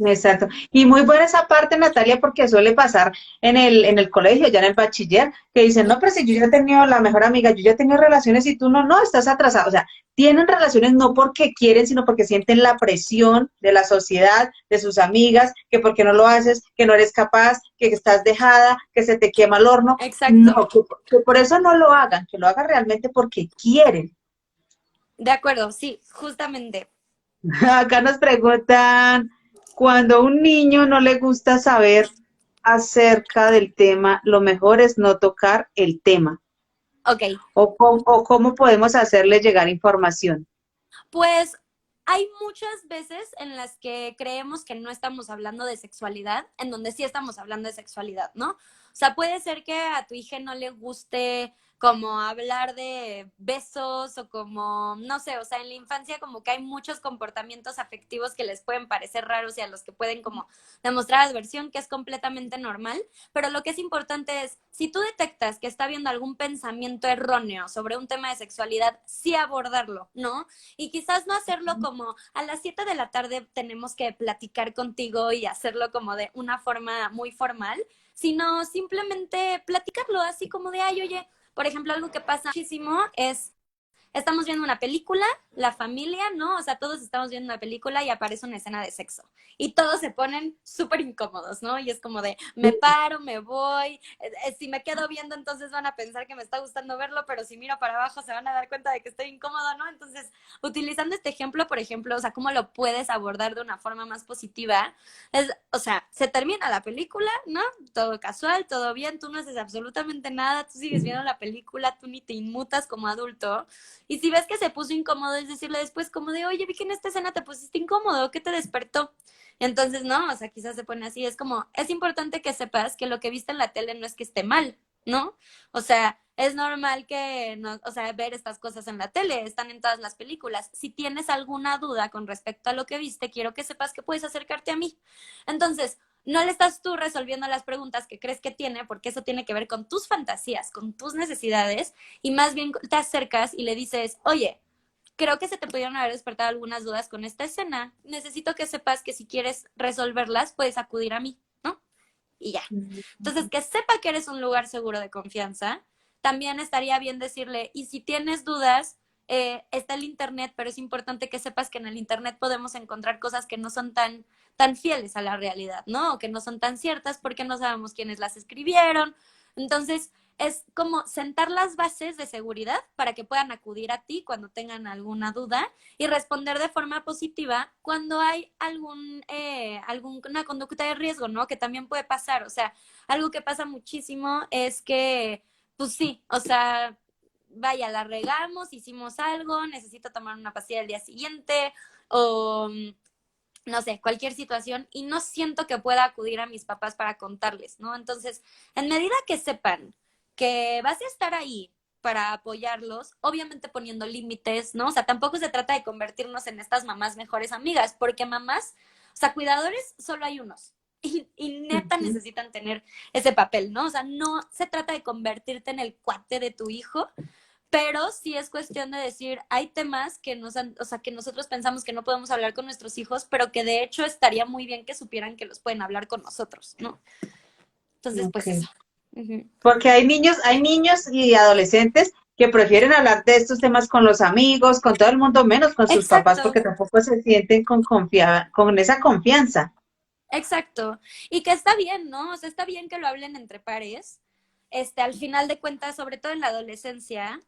Exacto. Y muy buena esa parte, Natalia, porque suele pasar en el colegio, ya en el bachiller, que dicen, no, pero si yo ya he tenido la mejor amiga, yo ya he tenido relaciones y tú no, no, estás atrasado. O sea, tienen relaciones no porque quieren, sino porque sienten la presión de la sociedad, de sus amigas, que porque no lo haces, que no eres capaz, que estás dejada, que se te quema el horno. Exacto. No, que por eso no lo hagan, que lo hagan realmente porque quieren. De acuerdo, sí, justamente. Acá nos preguntan, cuando a un niño no le gusta saber acerca del tema, lo mejor es no tocar el tema. Ok, O cómo podemos hacerle llegar información. pues hay muchas veces en las que creemos que no estamos hablando de sexualidad, en donde sí estamos hablando de sexualidad, ¿no? O sea, puede ser que a tu hija no le guste como hablar de besos o como, no sé, o sea, en la infancia como que hay muchos comportamientos afectivos que les pueden parecer raros y a los que pueden como demostrar adversión, que es completamente normal, pero lo que es importante es, si tú detectas que está habiendo algún pensamiento erróneo sobre un tema de sexualidad, sí abordarlo, ¿no? Y quizás no hacerlo como a las 7 de la tarde tenemos que platicar contigo y hacerlo como de una forma muy formal, sino simplemente platicarlo así como de, ay, oye, por ejemplo, algo que pasa muchísimo es estamos viendo una película, la familia, ¿no? O sea, todos estamos viendo una película y aparece una escena de sexo. Y todos se ponen súper incómodos, ¿no? Y es como de, me paro, me voy. Si me quedo viendo, entonces van a pensar que me está gustando verlo, pero si miro para abajo se van a dar cuenta de que estoy incómodo, ¿no? Entonces, utilizando este ejemplo, por ejemplo, o sea, cómo lo puedes abordar de una forma más positiva, es, o sea, se termina la película, ¿no? Todo casual, todo bien, tú no haces absolutamente nada, tú sigues viendo la película, tú ni te inmutas como adulto y si ves que se puso incómodo, es decirle después como de, oye, vi que en esta escena te pusiste incómodo, ¿qué te despertó? Entonces, no, o sea, quizás se pone así, es como, es importante que sepas que lo que viste en la tele no es que esté mal, ¿no? O sea, es normal que, no, o sea, ver estas cosas en la tele, están en todas las películas. Si tienes alguna duda con respecto a lo que viste, quiero que sepas que puedes acercarte a mí. Entonces, no le estás tú resolviendo las preguntas que crees que tiene, porque eso tiene que ver con tus fantasías, con tus necesidades, y más bien te acercas y le dices, oye, creo que se te pudieron haber despertado algunas dudas con esta escena. Necesito que sepas que si quieres resolverlas, puedes acudir a mí, ¿no? Y ya. Entonces, que sepa que eres un lugar seguro de confianza. También estaría bien decirle, y si tienes dudas, está el Internet, pero es importante que sepas que en el Internet podemos encontrar cosas que no son tan fieles a la realidad, ¿no? O que no son tan ciertas porque no sabemos quiénes las escribieron. Entonces, es como sentar las bases de seguridad para que puedan acudir a ti cuando tengan alguna duda y responder de forma positiva cuando hay alguna conducta de riesgo, ¿no? Que también puede pasar. O sea, algo que pasa muchísimo es que, pues sí, o sea, vaya, la regamos, hicimos algo, necesito tomar una pastilla el día siguiente o no sé, cualquier situación y no siento que pueda acudir a mis papás para contarles, ¿no? Entonces, en medida que sepan que vas a estar ahí para apoyarlos, obviamente poniendo límites, ¿no? O sea, tampoco se trata de convertirnos en estas mamás mejores amigas, porque mamás, o sea, cuidadores solo hay unos. Y neta necesitan tener ese papel, ¿no? O sea, no se trata de convertirte en el cuate de tu hijo, pero sí es cuestión de decir, hay temas que o sea, que nosotros pensamos que no podemos hablar con nuestros hijos, pero que de hecho estaría muy bien que supieran que los pueden hablar con nosotros, ¿no? Entonces, Ok. pues eso. Uh-huh. Porque hay niños y adolescentes que prefieren hablar de estos temas con los amigos, con todo el mundo, menos con sus papás, Exacto, porque tampoco se sienten con esa confianza. exacto. Y que está bien, ¿no? O sea, está bien que lo hablen entre pares. Al final de cuentas, sobre todo en la adolescencia,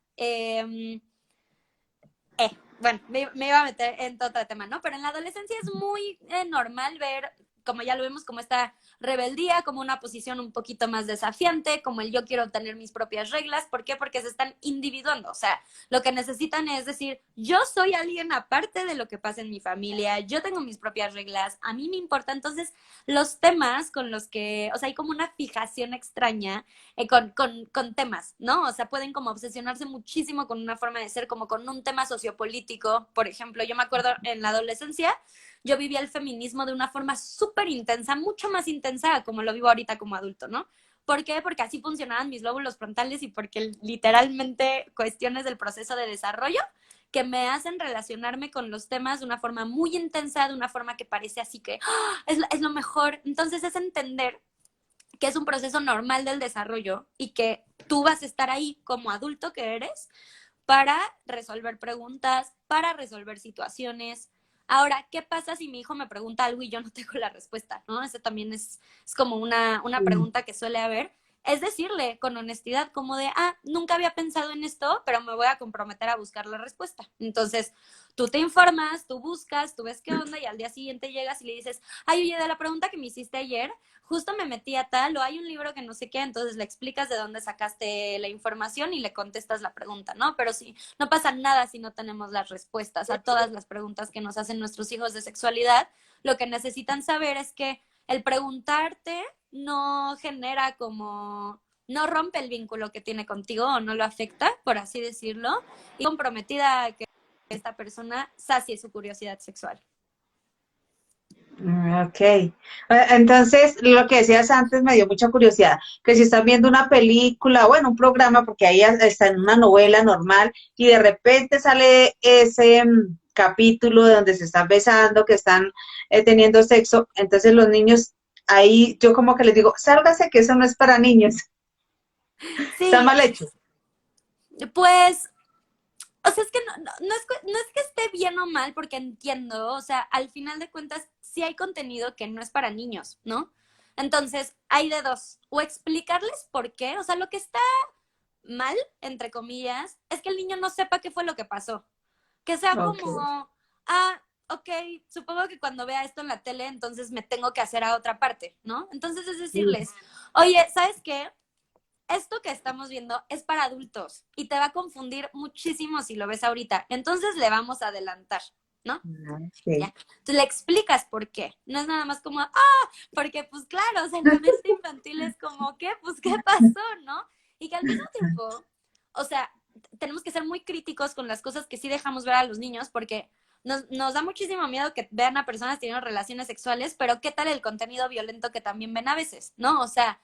bueno, me iba a meter en todo otro tema, ¿no? Pero en la adolescencia es muy normal ver, como ya lo vemos, como esta rebeldía, como una posición un poquito más desafiante, como el yo quiero tener mis propias reglas. ¿Por qué? Porque se están individuando. O sea, lo que necesitan es decir, yo soy alguien aparte de lo que pasa en mi familia, yo tengo mis propias reglas, a mí me importa. Entonces, los temas con los que, o sea, hay como una fijación extraña con temas, ¿no? O sea, pueden como obsesionarse muchísimo con una forma de ser, como con un tema sociopolítico. Por ejemplo, yo me acuerdo en la adolescencia, yo vivía el feminismo de una forma súper intensa, mucho más intensa como lo vivo ahorita como adulto, ¿no? ¿Por qué? Porque así funcionaban mis lóbulos frontales y porque literalmente cuestiones del proceso de desarrollo que me hacen relacionarme con los temas de una forma muy intensa, de una forma que parece así que ¡oh! Es lo mejor. Entonces es entender que es un proceso normal del desarrollo y que tú vas a estar ahí como adulto que eres para resolver preguntas, para resolver situaciones. Ahora, ¿qué pasa si mi hijo me pregunta algo y yo no tengo la respuesta? ¿No? Esa también es como una pregunta que suele haber. es decirle con honestidad como de, nunca había pensado en esto, pero me voy a comprometer a buscar la respuesta. Entonces, tú te informas, tú buscas, tú ves qué onda y al día siguiente llegas y le dices, ay, oye, de la pregunta que me hiciste ayer, justo me metí a tal o hay un libro que no sé qué, entonces le explicas de dónde sacaste la información y le contestas la pregunta, ¿no? Pero sí, no pasa nada si no tenemos las respuestas a todas las preguntas que nos hacen nuestros hijos de sexualidad. Lo que necesitan saber es que el preguntarte no genera como, no rompe el vínculo que tiene contigo o no lo afecta, por así decirlo, y comprometida a que esta persona sacie su curiosidad sexual. Ok. Entonces, lo que decías antes me dio mucha curiosidad, que si estás viendo una película, bueno, un programa, porque ahí está en una novela normal, y de repente sale ese capítulo donde se están besando, que están teniendo sexo, entonces los niños, ahí yo como que les digo, sálgase que eso no es para niños, está Sí, mal hecho. pues, o sea, es que no es que esté bien o mal, porque entiendo, o sea, al final de cuentas, sí hay contenido que no es para niños, ¿no? Entonces, hay de dos, o explicarles por qué, o sea, lo que está mal, entre comillas, es que el niño no sepa qué fue lo que pasó. Que sea Ok. como, ok, supongo que cuando vea esto en la tele, entonces me tengo que hacer a otra parte, ¿no? Entonces es decirles, oye, ¿sabes qué? Esto que estamos viendo es para adultos y te va a confundir muchísimo si lo ves ahorita. Entonces le vamos a adelantar, ¿no? Sí. Ya. Entonces le explicas por qué. No es nada más como, porque pues claro, o sea, en la mente infantil es como, ¿qué? Pues ¿qué pasó, no? Y que al mismo tiempo, o sea, tenemos que ser muy críticos con las cosas que sí dejamos ver a los niños porque nos da muchísimo miedo que vean a personas teniendo relaciones sexuales, pero ¿qué tal el contenido violento que también ven a veces, no? O sea,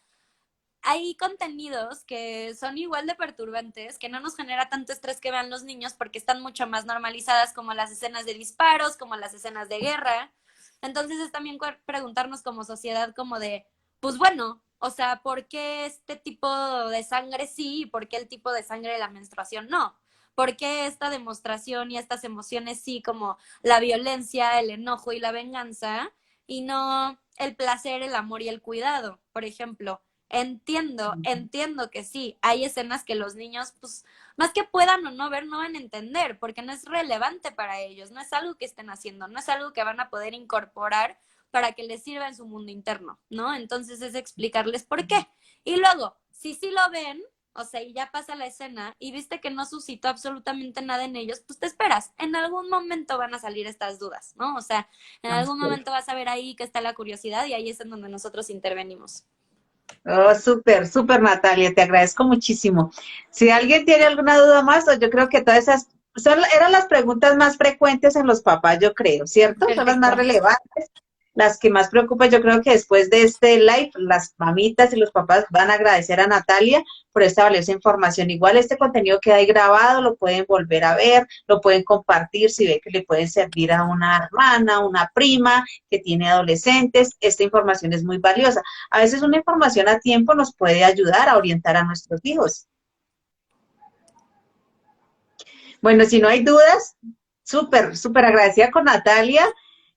hay contenidos que son igual de perturbantes, que no nos genera tanto estrés que vean los niños porque están mucho más normalizadas, como las escenas de disparos, como las escenas de guerra. Entonces es también preguntarnos como sociedad como de, pues bueno, o sea, ¿por qué este tipo de sangre sí y por qué el tipo de sangre de la menstruación no? ¿Por qué esta demostración y estas emociones sí, como la violencia, el enojo y la venganza, y no el placer, el amor y el cuidado? Por ejemplo, entiendo que sí, hay escenas que los niños, pues, más que puedan o no ver, no van a entender, porque no es relevante para ellos, no es algo que estén haciendo, no es algo que van a poder incorporar para que les sirva en su mundo interno, ¿no? Entonces es explicarles por qué. Y luego, si sí lo ven, o sea, y ya pasa la escena y viste que no suscitó absolutamente nada en ellos, pues te esperas. En algún momento van a salir estas dudas, ¿no? O sea, en algún momento vas a ver ahí que está la curiosidad y ahí es en donde nosotros intervenimos. Oh, súper, súper Natalia, te agradezco muchísimo. Si alguien tiene alguna duda más, o yo creo que todas esas eran las preguntas más frecuentes en los papás, yo creo, ¿cierto? Son las Perfecto. más relevantes, las que más preocupan. Yo creo que después de este live, las mamitas y los papás van a agradecer a Natalia por esta valiosa información. Igual este contenido queda ahí grabado, lo pueden volver a ver, lo pueden compartir si ve que le pueden servir a una hermana, una prima que tiene adolescentes. Esta información es muy valiosa. A veces una información a tiempo nos puede ayudar a orientar a nuestros hijos. Bueno, si no hay dudas, súper, súper agradecida con Natalia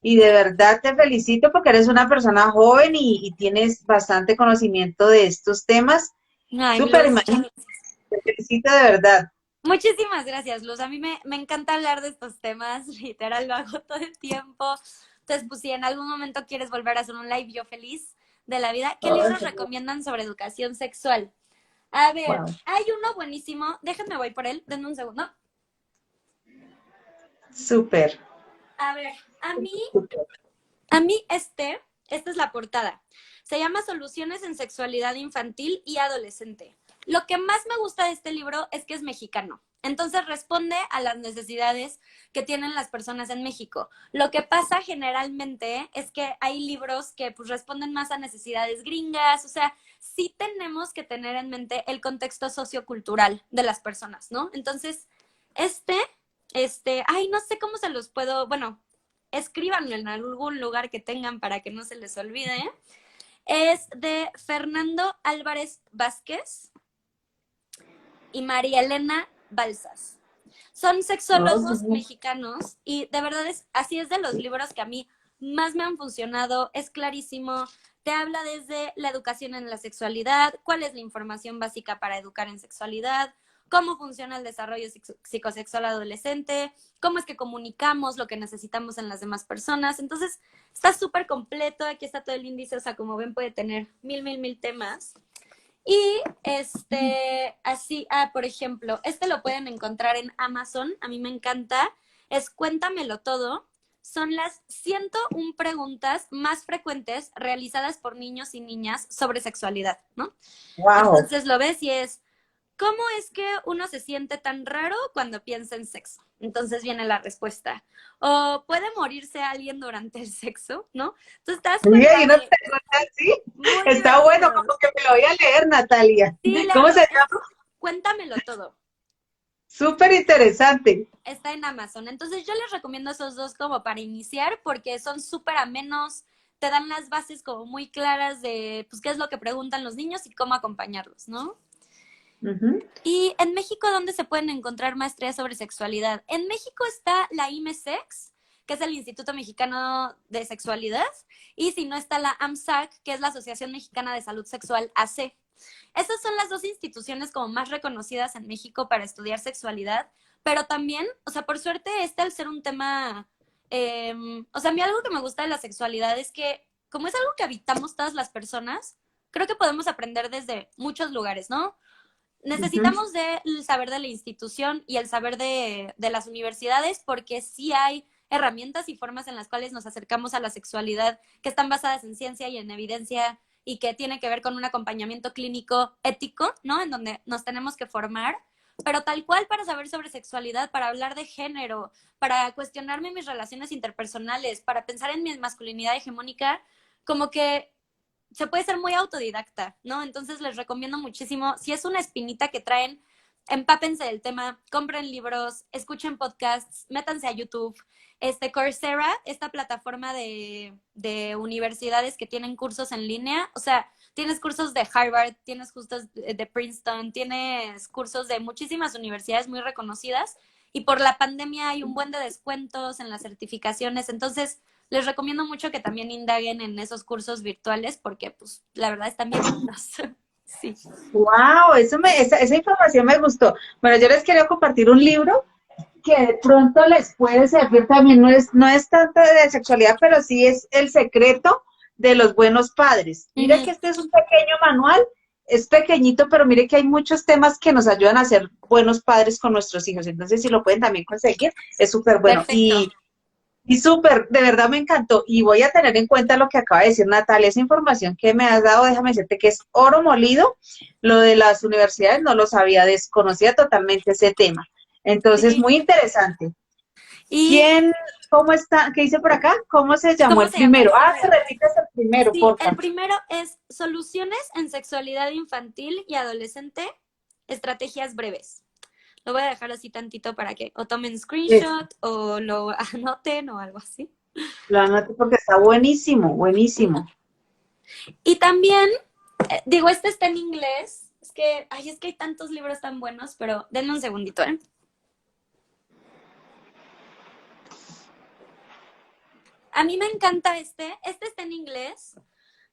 y de verdad te felicito porque eres una persona joven y tienes bastante conocimiento de estos temas. Ay, Súper, Luz, imagínate, te felicito de verdad. muchísimas gracias, Luz. A mí me encanta hablar de estos temas, literal, lo hago todo el tiempo. Entonces, pues si en algún momento quieres volver a hacer un live, yo feliz de la vida. ¿Qué libros recomiendan sobre educación sexual? A ver, Wow, hay uno buenísimo. Déjenme voy por él, denme un segundo. súper, A ver, a mí súper. A mí esta es la portada. Se llama Soluciones en Sexualidad Infantil y Adolescente. Lo que más me gusta de este libro es que es mexicano. Entonces responde a las necesidades que tienen las personas en México. Lo que pasa generalmente es que hay libros que pues responden más a necesidades gringas, o sea, sí tenemos que tener en mente el contexto sociocultural de las personas, ¿no? Entonces, este, no sé cómo se los puedo, bueno, escríbanlo en algún lugar que tengan para que no se les olvide. Es de Fernando Álvarez Vázquez y María Elena Balsas. Son sexólogos Oh, mexicanos y de verdad así es de los libros que a mí más me han funcionado, es clarísimo, te habla desde la educación en la sexualidad, cuál es la información básica para educar en sexualidad, cómo funciona el desarrollo psicosexual adolescente, cómo es que comunicamos lo que necesitamos en las demás personas. Entonces, está súper completo, aquí está todo el índice, o sea, como ven puede tener mil temas. Y así, por ejemplo, lo pueden encontrar en Amazon, a mí me encanta, es Cuéntamelo Todo. Son las 101 preguntas más frecuentes realizadas por niños y niñas sobre sexualidad, ¿no? Wow. Entonces lo ves y es, ¿cómo es que uno se siente tan raro cuando piensa en sexo? Entonces viene la respuesta. O puede morirse alguien durante el sexo, ¿no? Entonces estás Sí, hay una pregunta así. Está bueno, como que me lo voy a leer, Natalia. Sí, ¿Cómo se llama? Cuéntamelo Todo. Súper interesante. Está en Amazon. Entonces yo les recomiendo esos dos como para iniciar porque son súper amenos, te dan las bases como muy claras de pues qué es lo que preguntan los niños y cómo acompañarlos, ¿no? Y en México, ¿dónde se pueden encontrar maestrías sobre sexualidad? En México está la IMESEX, que es el Instituto Mexicano de Sexualidad, y si no está la AMSAC, que es la Asociación Mexicana de Salud Sexual, AC. Esas son las dos instituciones como más reconocidas en México para estudiar sexualidad, pero también, o sea, por suerte al ser un tema, o sea, a mí algo que me gusta de la sexualidad es que como es algo que habitamos todas las personas, creo que podemos aprender desde muchos lugares, ¿no? Necesitamos del saber de la institución y el saber de las universidades porque sí hay herramientas y formas en las cuales nos acercamos a la sexualidad que están basadas en ciencia y en evidencia y que tiene que ver con un acompañamiento clínico ético, ¿no? En donde nos tenemos que formar, pero tal cual para saber sobre sexualidad, para hablar de género, para cuestionarme mis relaciones interpersonales, para pensar en mi masculinidad hegemónica, como que se puede ser muy autodidacta, ¿no? Entonces les recomiendo muchísimo, si es una espinita que traen, empápense del tema, compren libros, escuchen podcasts, métanse a YouTube. Coursera, esta plataforma de universidades que tienen cursos en línea, o sea, tienes cursos de Harvard, tienes cursos de Princeton, tienes cursos de muchísimas universidades muy reconocidas y por la pandemia hay un buen de descuentos en las certificaciones, entonces les recomiendo mucho que también indaguen en esos cursos virtuales porque, pues, la verdad están bien buenos. Sí. Wow, esa información me gustó. Bueno, yo les quería compartir un libro que de pronto les puede servir también, no es tanto de sexualidad, pero sí es El secreto de los buenos padres. Mire que este es un pequeño manual, es pequeñito, pero mire que hay muchos temas que nos ayudan a ser buenos padres con nuestros hijos. Entonces, si lo pueden también conseguir, es súper bueno. Perfecto. Y súper, de verdad me encantó. Y voy a tener en cuenta lo que acaba de decir Natalia, esa información que me has dado, déjame decirte que es oro molido. Lo de las universidades no lo sabía, desconocía totalmente ese tema. Entonces, Sí. muy interesante. Y ¿Cómo está? ¿Qué dice por acá? ¿Cómo se llamó ¿cómo el se llama primero? el Ah, libro? que repitas el primero, Sí, porfa. el primero es Soluciones en Sexualidad Infantil y Adolescente, Estrategias Breves. Lo voy a dejar así tantito para que o tomen screenshot o lo anoten o algo así. Lo anoto porque está buenísimo, buenísimo. Y también, digo, está en inglés. Es que hay tantos libros tan buenos, pero denme un segundito, ¿eh? A mí me encanta este está en inglés,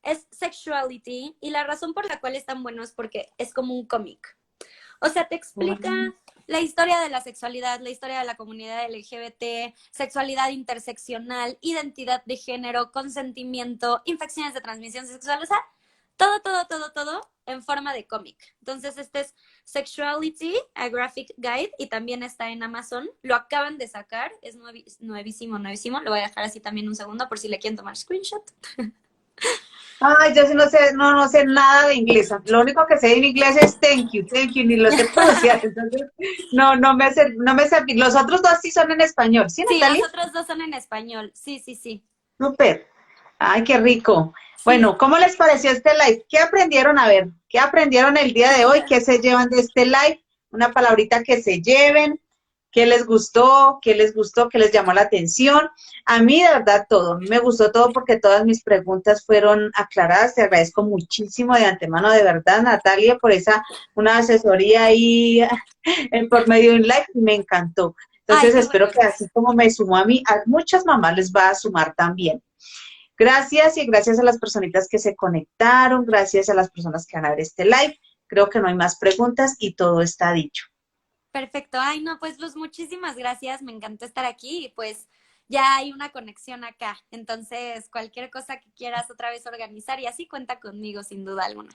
es Sexuality, y la razón por la cual es tan bueno es porque es como un cómic. O sea, te explica la historia de la sexualidad, la historia de la comunidad LGBT, sexualidad interseccional, identidad de género, consentimiento, infecciones de transmisión sexual, o sea, todo en forma de cómic. Entonces, este es Sexuality, a Graphic Guide, y también está en Amazon. Lo acaban de sacar, es nuevísimo. Lo voy a dejar así también un segundo por si le quieren tomar screenshot. Ay, yo sí no sé nada de inglés. Lo único que sé en inglés es thank you, ni lo sé pronunciar. Entonces, no me sé. Los otros dos sí son en español, ¿sí, Sí, Natalia? los otros dos son en español. Sí. Súper. Ay, qué rico. Sí. Bueno, ¿cómo les pareció este live? ¿Qué aprendieron? A ver, ¿qué aprendieron el día de hoy? ¿Qué se llevan de este live? Una palabrita que se lleven. ¿Qué les gustó? ¿Qué les gustó? ¿Qué les llamó la atención? A mí, de verdad, todo. A mí me gustó todo porque todas mis preguntas fueron aclaradas. Te agradezco muchísimo de antemano, de verdad, Natalia, por una asesoría ahí por medio de un live. Me encantó. Ay, Entonces, qué espero bueno. que así como me sumó a mí, a muchas mamás les va a sumar también. Gracias y gracias a las personitas que se conectaron, gracias a las personas que van a ver este live. Creo que no hay más preguntas y todo está dicho. Perfecto. Ay, no, pues Luz, muchísimas gracias. Me encantó estar aquí y pues ya hay una conexión acá. Entonces, cualquier cosa que quieras otra vez organizar y así cuenta conmigo, sin duda alguna.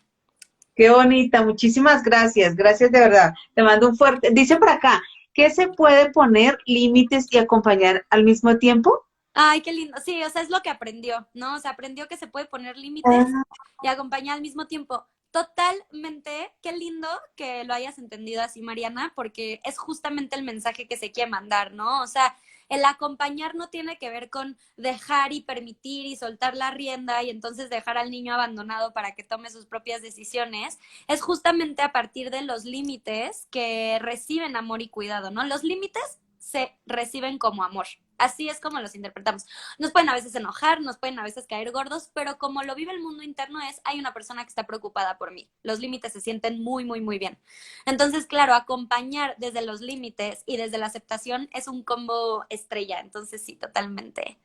Qué bonita, muchísimas gracias, gracias de verdad. Te mando un fuerte. Dice por acá, ¿qué se puede poner límites y acompañar al mismo tiempo? Ay, qué lindo. Sí, o sea, es lo que aprendió, ¿no? O sea, aprendió que se puede poner límites Ah, y acompañar al mismo tiempo. Totalmente, qué lindo que lo hayas entendido así, Mariana, porque es justamente el mensaje que se quiere mandar, ¿no? O sea, el acompañar no tiene que ver con dejar y permitir y soltar la rienda y entonces dejar al niño abandonado para que tome sus propias decisiones. Es justamente a partir de los límites que reciben amor y cuidado, ¿no? Los límites se reciben como amor. Así es como los interpretamos. Nos pueden a veces enojar, nos pueden a veces caer gordos, pero como lo vive el mundo interno es, hay una persona que está preocupada por mí. Los límites se sienten muy, muy, muy bien. Entonces, claro, acompañar desde los límites y desde la aceptación es un combo estrella. Entonces, sí, totalmente.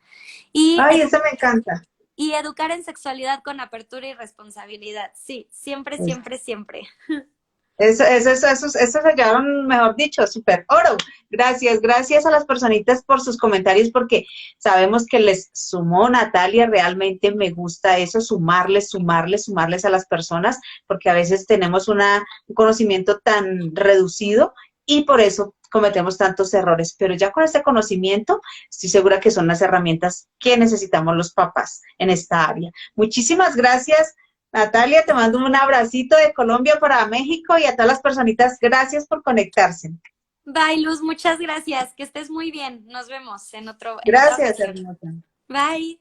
Y, ay, edu eso me encanta. y educar en sexualidad con apertura y responsabilidad. Sí, siempre, siempre, siempre. Eso se llevaron, mejor dicho, súper oro. Gracias, gracias a las personitas por sus comentarios, porque sabemos que les sumó Natalia, realmente me gusta eso, sumarles a las personas, porque a veces tenemos un conocimiento tan reducido y por eso cometemos tantos errores, pero ya con este conocimiento estoy segura que son las herramientas que necesitamos los papás en esta área. Muchísimas gracias. Natalia, te mando un abracito de Colombia para México y a todas las personitas, gracias por conectarse. Bye, Luz, muchas gracias. Que estés muy bien. Nos vemos en otra Gracias, ocasión. hermosa. Bye.